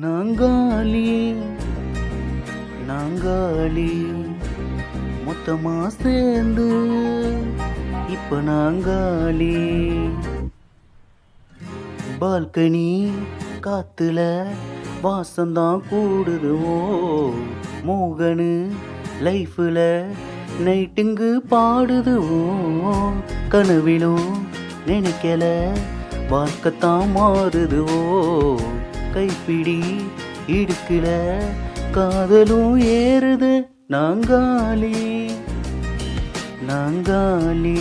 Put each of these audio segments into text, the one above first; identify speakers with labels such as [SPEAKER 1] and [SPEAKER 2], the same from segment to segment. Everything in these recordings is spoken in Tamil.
[SPEAKER 1] நாங்காலி நாங்காலி மொத்தமா சேர்ந்து இப்ப நாங்காலி. பால்கனி காத்துல வாசந்தான் கூடுதுவோ, மோகனு லைஃப்ல நைட்டுங்கு பாடுதுவோ. கனவிலும் நினைக்கல வாழ்க்கத்தான் மாறுதுவோ, கைப்பிடி இடுக்கல காதலும் ஏறுது. நாங்காலி நாங்காலி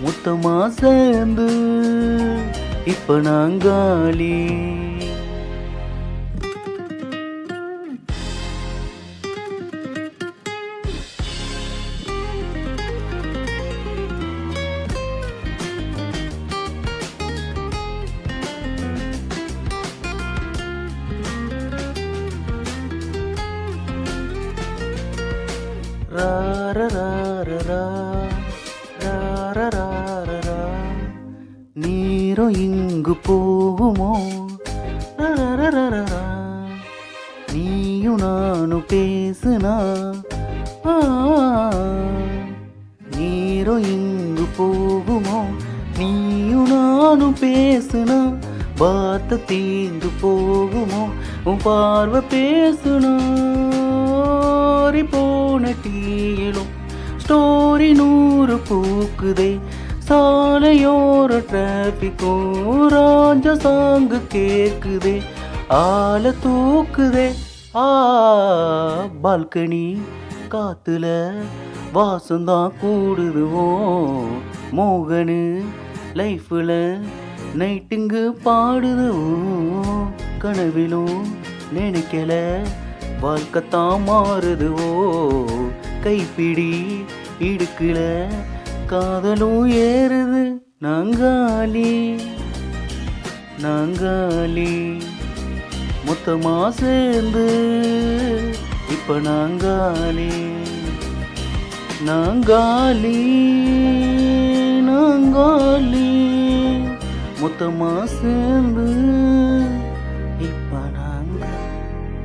[SPEAKER 1] மொத்தமா சேர்ந்து இப்ப நாங்காலி. நீரோ இங்கு போகுமோ, நீயும் நானும் பேசுனா. நீரோ இங்கு போகுமோ, நீயும் நானும் பேசுனா. வார்த்தை தீந்து போகுமோ, உன் பார்வை பேசுனா. போன டீயிலும் ஸ்டோரி 100 பூக்குதே, சாலையோர டிராபிக்கும் ராஜ சாங்கு கேக்குதே, ஆள தூக்குதே. பால்கனி காத்துல வாசந்தான் கூடுதுவோ, மோகனு லைஃப்ல நைட்டுங்கு பாடுதுவோ. கனவிலும் நினைக்கல வாழ்க்கத்தான் மாறுதுவோ, கைப்பிடி இடுக்கல காதலும் ஏறுது. நாங்காலி நாங்காலி மொத்தமா சேர்ந்து இப்ப நாங்காலி. நாங்காலி நாங்காலி மொத்தமா சேர்ந்து